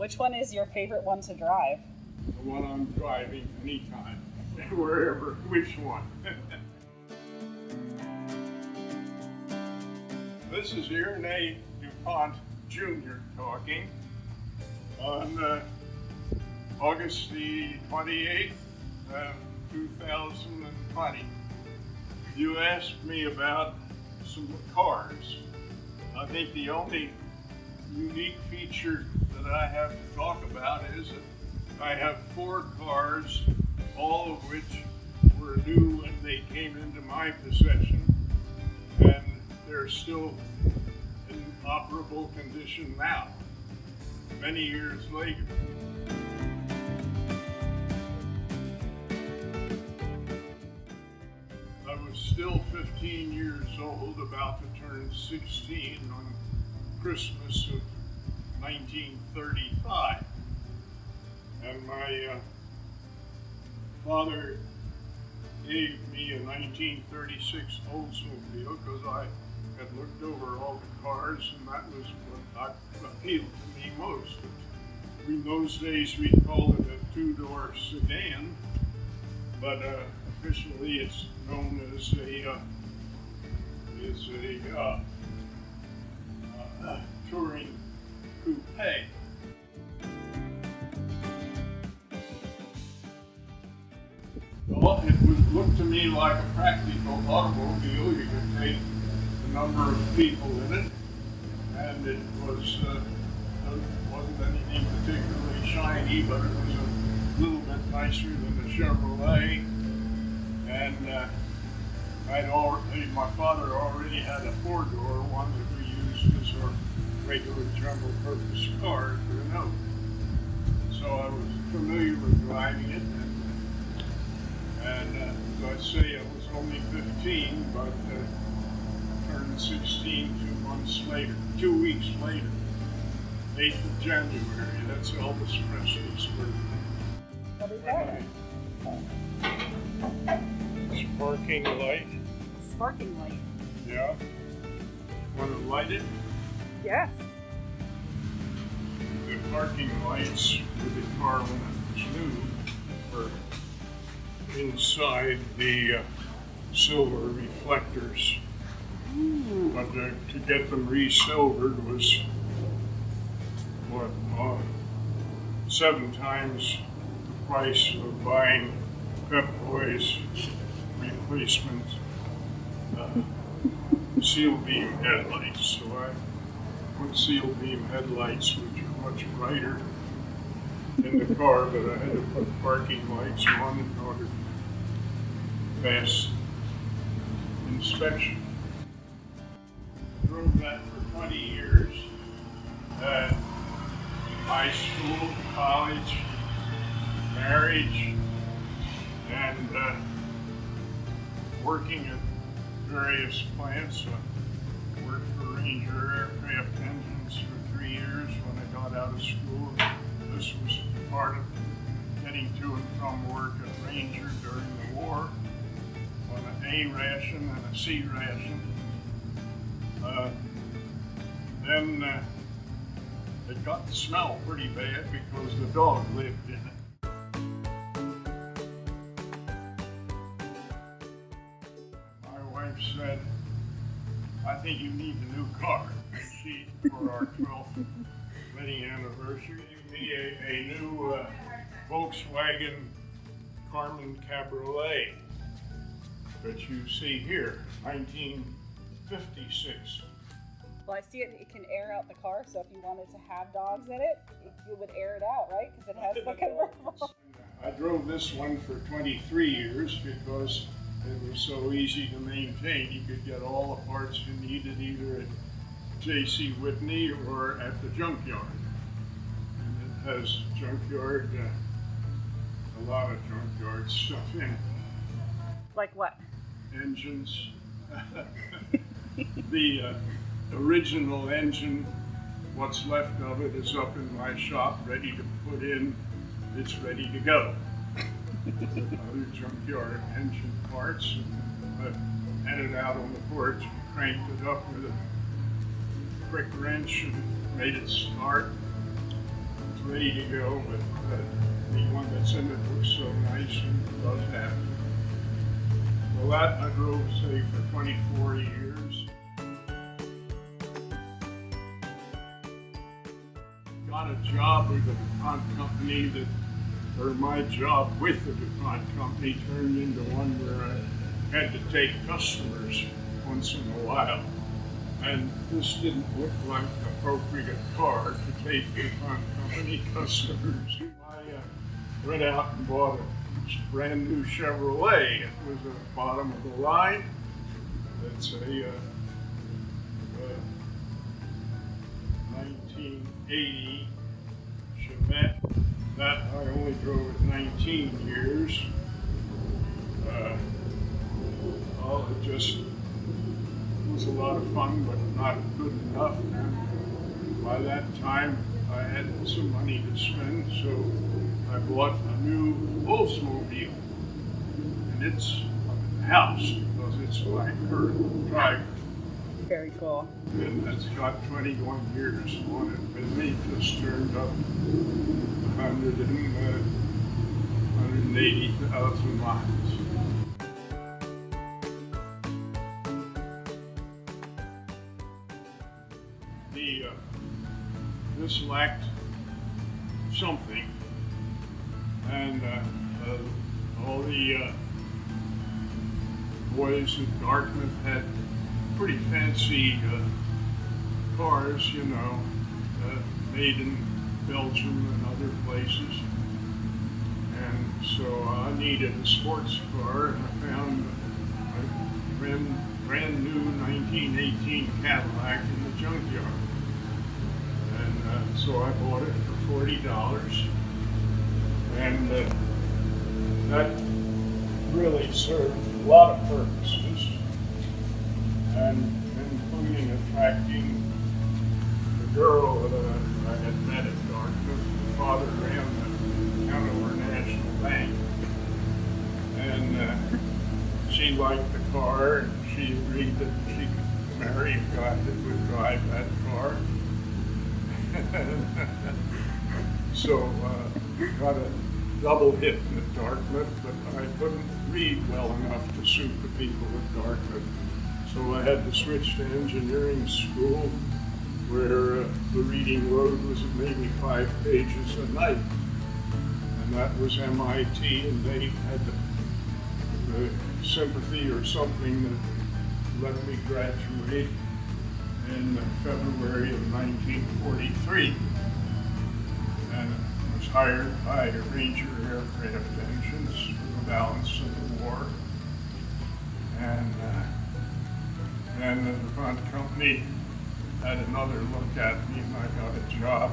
Which one is your favorite one to drive? The one I'm driving anytime, wherever, which one. This is Irénée duPont Jr. talking on August the 28th, 2020. You asked me about some cars. I think the only unique feature that I have to talk about is that I have 4 cars, all of which were new when they came into my possession, and they're still in operable condition now, many years later. I was still 15 years old, about to turn 16 on Christmas of 1935. And my father gave me a 1936 Oldsmobile because I had looked over all the cars, and that was what appealed to me most. In those days we called it a 2-door sedan, but officially it's known as a touring coupe. Well, it would look to me like a practical automobile. You could take a number of people in it, and it wasn't anything particularly shiny, but it was a little bit nicer than the Chevrolet. And my father already had a 4-door, one that we used as our regular general purpose car, Granogue. So I was familiar with driving it, and as I say, I was only 15, but turned 16 2 weeks later, 8th of January. That's Elvis Presley's birthday. What is that? Sparking light. Sparking light. Yeah. Want to light it? Yes. The parking lights with the car when it was new were inside the silver reflectors. But to get them re-silvered was 7 times the price of buying Pep Boys replacement seal beam headlights. So I put seal beam headlights, which are much brighter, in the car, but I had to put parking lights on in order to pass inspection. I drove that for 20 years. High school, college, marriage, and working at various plants. I worked for Ranger Aircraft Engines for 3 years when I got out of school. This was part of getting to and from work at Ranger during the war on an A ration and a C ration. Then it got to smell pretty bad because the dog lived in it. My wife said, I think you need a new car. She, for our 12th wedding anniversary, gave me a new Volkswagen Karmann Cabriolet that you see here, 1956. Well, I see it can air out the car, so if you wanted to have dogs in it, you would air it out, right? Because it has the convertible. I drove this one for 23 years because it was so easy to maintain. You could get all the parts you needed either at J.C. Whitney or at the junkyard. And it has junkyard, a lot of junkyard stuff in it. Like what? Engines. The original engine, what's left of it, is up in my shop, ready to put in. It's ready to go. Other junkyard engine parts. I had it out on the porch and cranked it up with a quick wrench and made it start. ready to go, but the one that's in it looks so nice and does have it. Well, that I drove, say, for 24 years. Got a job with the DuPont company or my job with the DuPont company turned into one where I had to take customers once in a while. And this didn't look like an appropriate car to take DuPont company customers. I went out and bought a brand new Chevrolet. It was a bottom of the line. It's a 1980 Chevette. That I only drove it 19 years. It just was a lot of fun, but not good enough. And by that time, I had some money to spend, so I bought a new Oldsmobile. And it's a house because it's my current driver. Very cool. And that's got 21 years on it. And they just turned up 180,000 miles. This lacked something, and all the boys at Dartmouth had pretty fancy cars, you know, made in Belgium and other places. And so I needed a sports car, and I found a brand new 1918 Cadillac in the junkyard. And so I bought it for $40. And that really served a lot of purposes, and including attracting the girl that I had met at Dartmouth. The father ran the Hanover National Bank, and she liked the car, and she agreed that she could marry a guy that would drive that car. So got a double hit at Dartmouth, but I couldn't read well enough to suit the people at Dartmouth. So I had to switch to engineering school, where the reading load was maybe 5 pages a night. And that was MIT, and they had the sympathy or something that let me graduate in February of 1943. And I was hired by Ranger Aircraft Engines for the balance of the war. And then the DuPont company had another look at me, and I got a job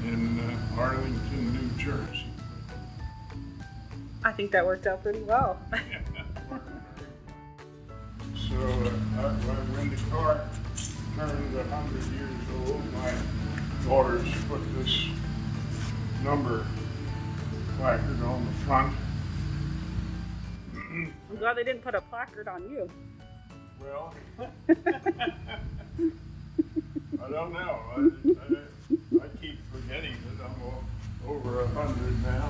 in Arlington, New Jersey. I think that worked out pretty well. So when the car turned 100 years old, my daughters put this number placard on the front. I'm glad they didn't put a placard on you. Well, I don't know. I keep forgetting that I'm over 100 now.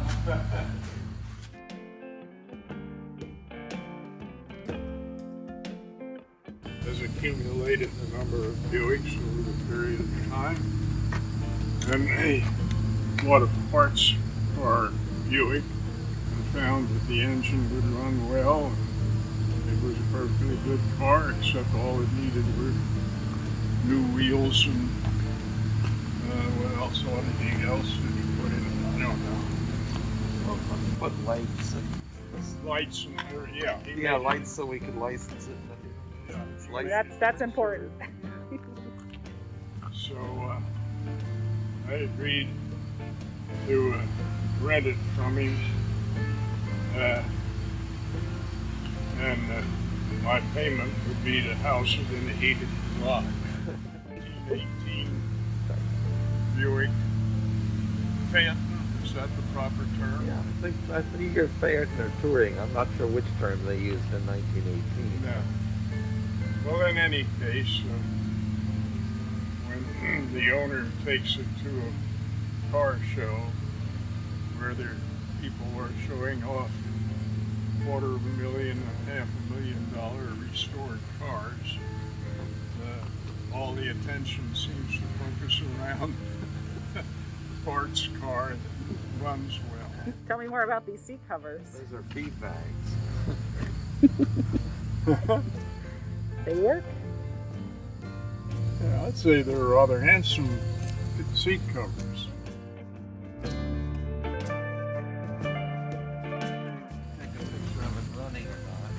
Has accumulated a number of Buicks over the period of time. And they bought a parts for Buick and found that the engine would run well. It was a perfectly good car, except all it needed were new wheels and what else? Anything else that you put in it? I don't know. Well, put lights and Lights and yeah, lights so we could license it. That's important. So I agreed to rent it from him, and my payment would be to house it in a heated lot. 1918 Buick Phaeton, is that the proper term? Yeah, I think you're Phaeton or Touring. I'm not sure which term they used in 1918. Yeah. Well, in any case, when the owner takes it to a car show where people are showing off $250,000 and $500,000 restored cars. All the attention seems to focus around the parts car that runs well. Tell me more about these seat covers. Those are feed bags. They work? Yeah, I'd say they're rather handsome seat covers. Take a picture of it running or not.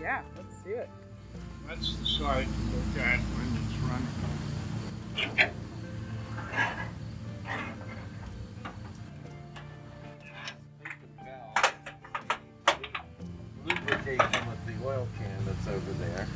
Yeah, let's do it. That's the side to look at when it's running. Lubricate them with the oil can that's over there.